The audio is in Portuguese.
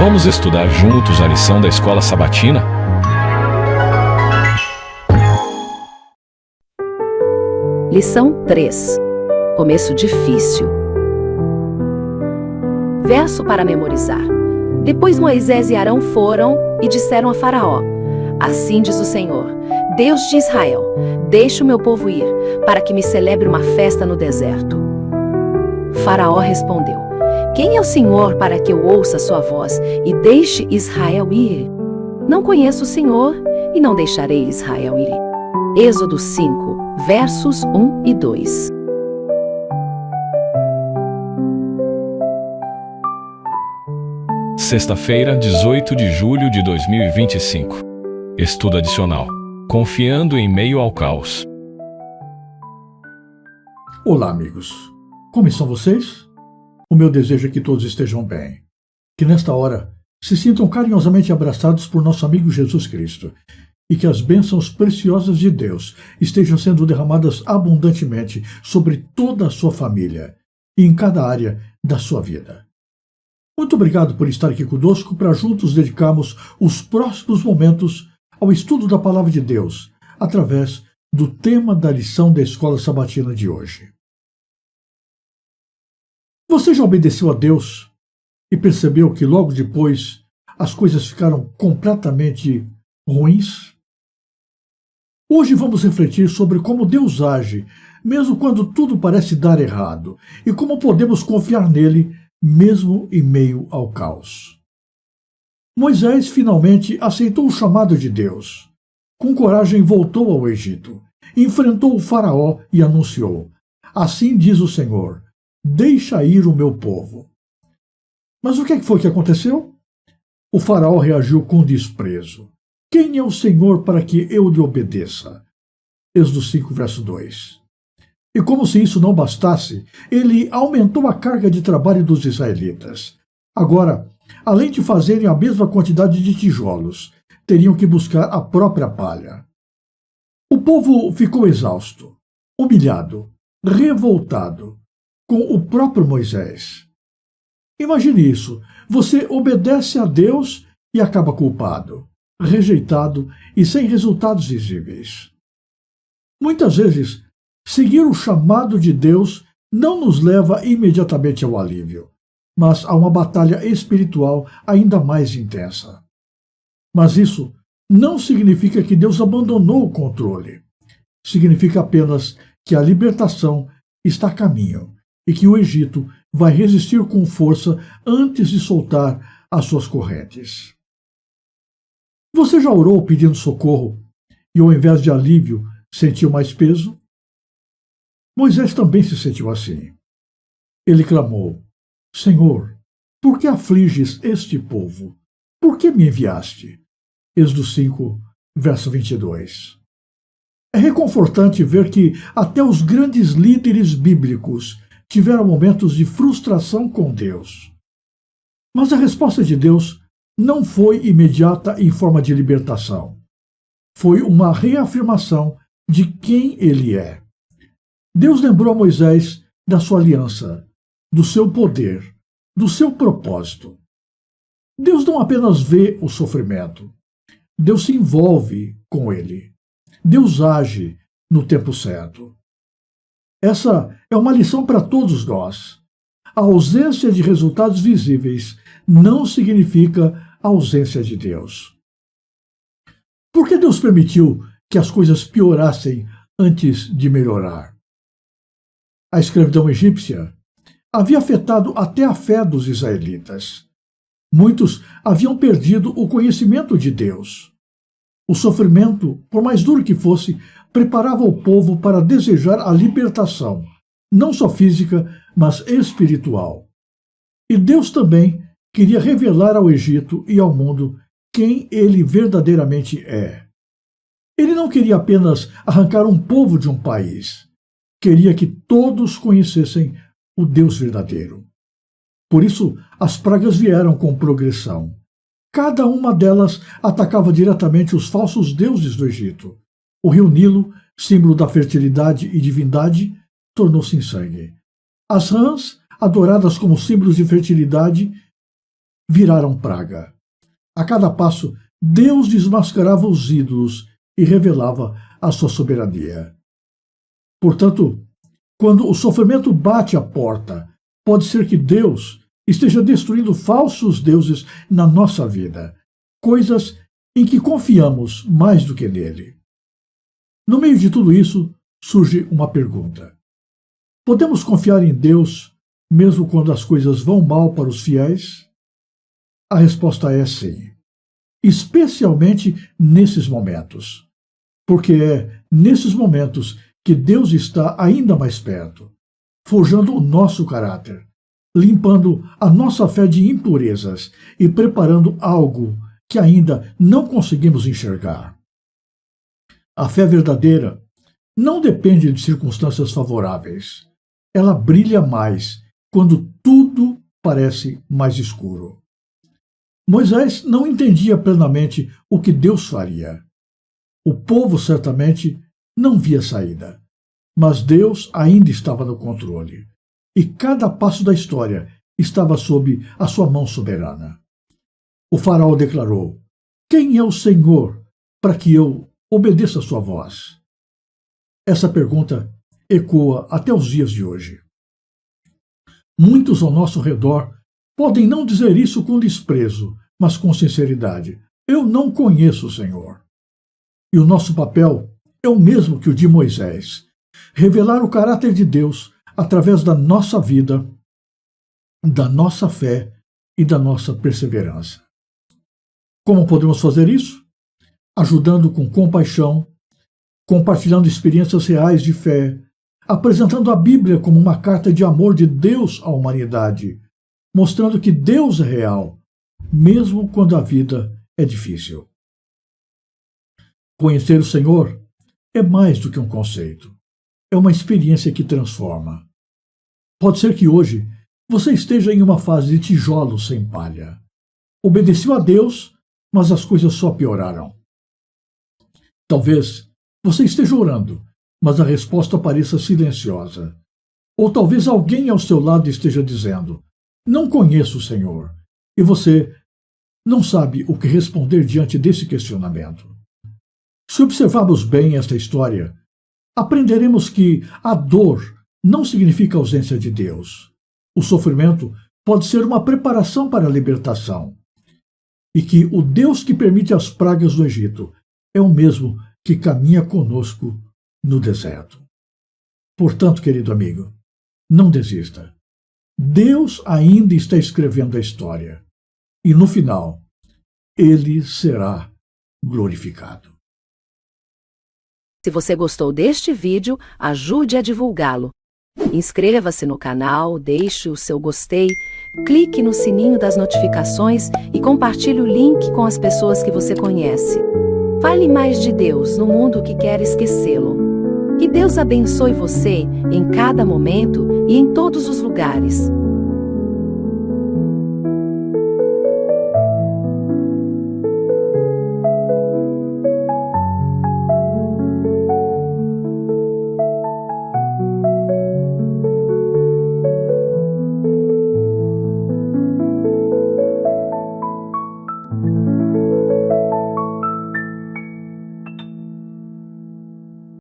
Vamos estudar juntos a lição da Escola Sabatina? Lição 3. Começo difícil. Verso para memorizar. Depois Moisés e Arão foram e disseram a Faraó: Assim diz o Senhor, Deus de Israel, deixe o meu povo ir, para que me celebre uma festa no deserto. Faraó respondeu: Quem é o Senhor para que eu ouça sua voz e deixe Israel ir? Não conheço o Senhor e não deixarei Israel ir. Êxodo 5, versos 1 e 2. Sexta-feira, 18 de julho de 2025. Estudo adicional. Confiando em meio ao caos. Olá, amigos. Como estão vocês? O meu desejo é que todos estejam bem. Que nesta hora se sintam carinhosamente abraçados por nosso amigo Jesus Cristo e que as bênçãos preciosas de Deus estejam sendo derramadas abundantemente sobre toda a sua família e em cada área da sua vida. Muito obrigado por estar aqui conosco para juntos dedicarmos os próximos momentos ao estudo da Palavra de Deus, através do tema da lição da Escola Sabatina de hoje. Você já obedeceu a Deus e percebeu que logo depois as coisas ficaram completamente ruins? Hoje vamos refletir sobre como Deus age, mesmo quando tudo parece dar errado, e como podemos confiar nele, mesmo em meio ao caos. Moisés finalmente aceitou o chamado de Deus. Com coragem voltou ao Egito, enfrentou o faraó e anunciou: Assim diz o Senhor, deixa ir o meu povo. Mas o que foi que aconteceu? O faraó reagiu com desprezo. Quem é o Senhor para que eu lhe obedeça? Êxodo 5, verso 2. E como se isso não bastasse, ele aumentou a carga de trabalho dos israelitas. Agora, além de fazerem a mesma quantidade de tijolos, teriam que buscar a própria palha. O povo ficou exausto, humilhado, revoltado com o próprio Moisés. Imagine isso: você obedece a Deus e acaba culpado, rejeitado e sem resultados visíveis. Muitas vezes, seguir o chamado de Deus não nos leva imediatamente ao alívio, mas a uma batalha espiritual ainda mais intensa. Mas isso não significa que Deus abandonou o controle. Significa apenas que a libertação está a caminho e que o Egito vai resistir com força antes de soltar as suas correntes. Você já orou pedindo socorro e, ao invés de alívio, sentiu mais peso? Moisés também se sentiu assim. Ele clamou: Senhor, por que afliges este povo? Por que me enviaste? Êxodo 5, verso 22. É reconfortante ver que até os grandes líderes bíblicos tiveram momentos de frustração com Deus. Mas a resposta de Deus não foi imediata em forma de libertação. Foi uma reafirmação de quem ele é. Deus lembrou a Moisés da sua aliança, do seu poder, do seu propósito. Deus não apenas vê o sofrimento, Deus se envolve com ele. Deus age no tempo certo. Essa é uma lição para todos nós. A ausência de resultados visíveis não significa a ausência de Deus. Por que Deus permitiu que as coisas piorassem antes de melhorar? A escravidão egípcia havia afetado até a fé dos israelitas. Muitos haviam perdido o conhecimento de Deus. O sofrimento, por mais duro que fosse, preparava o povo para desejar a libertação, não só física, mas espiritual. E Deus também queria revelar ao Egito e ao mundo quem ele verdadeiramente é. Ele não queria apenas arrancar um povo de um país. Queria que todos conhecessem o Deus verdadeiro. Por isso, as pragas vieram com progressão. Cada uma delas atacava diretamente os falsos deuses do Egito. O rio Nilo, símbolo da fertilidade e divindade, tornou-se em sangue. As rãs, adoradas como símbolos de fertilidade, viraram praga. A cada passo, Deus desmascarava os ídolos e revelava a sua soberania. Portanto, quando o sofrimento bate à porta, pode ser que Deus esteja destruindo falsos deuses na nossa vida, coisas em que confiamos mais do que nele. No meio de tudo isso, surge uma pergunta. Podemos confiar em Deus mesmo quando as coisas vão mal para os fiéis? A resposta é sim, especialmente nesses momentos, porque é nesses momentos que Deus está ainda mais perto, forjando o nosso caráter, limpando a nossa fé de impurezas e preparando algo que ainda não conseguimos enxergar. A fé verdadeira não depende de circunstâncias favoráveis. Ela brilha mais quando tudo parece mais escuro. Moisés não entendia plenamente o que Deus faria. O povo certamente não via saída, mas Deus ainda estava no controle, e cada passo da história estava sob a sua mão soberana. O faraó declarou: "Quem é o Senhor para que eu obedeça a sua voz?" Essa pergunta ecoa até os dias de hoje. Muitos ao nosso redor podem não dizer isso com desprezo, mas com sinceridade: "Eu não conheço o Senhor." E o nosso papel é o mesmo que o de Moisés: revelar o caráter de Deus através da nossa vida, da nossa fé e da nossa perseverança. Como podemos fazer isso? Ajudando com compaixão, compartilhando experiências reais de fé, apresentando a Bíblia como uma carta de amor de Deus à humanidade, mostrando que Deus é real, mesmo quando a vida é difícil. Conhecer o Senhor é mais do que um conceito. É uma experiência que transforma. Pode ser que hoje você esteja em uma fase de tijolo sem palha. Obedeceu a Deus, mas as coisas só pioraram. Talvez você esteja orando, mas a resposta pareça silenciosa. Ou talvez alguém ao seu lado esteja dizendo: "Não conheço o Senhor", e você não sabe o que responder diante desse questionamento. Se observarmos bem esta história, aprenderemos que a dor não significa ausência de Deus. O sofrimento pode ser uma preparação para a libertação. E que o Deus que permite as pragas do Egito é o mesmo que caminha conosco no deserto. Portanto, querido amigo, não desista. Deus ainda está escrevendo a história. E no final, ele será glorificado. Se você gostou deste vídeo, ajude a divulgá-lo. Inscreva-se no canal, deixe o seu gostei, clique no sininho das notificações e compartilhe o link com as pessoas que você conhece. Fale mais de Deus no mundo que quer esquecê-lo. Que Deus abençoe você em cada momento e em todos os lugares.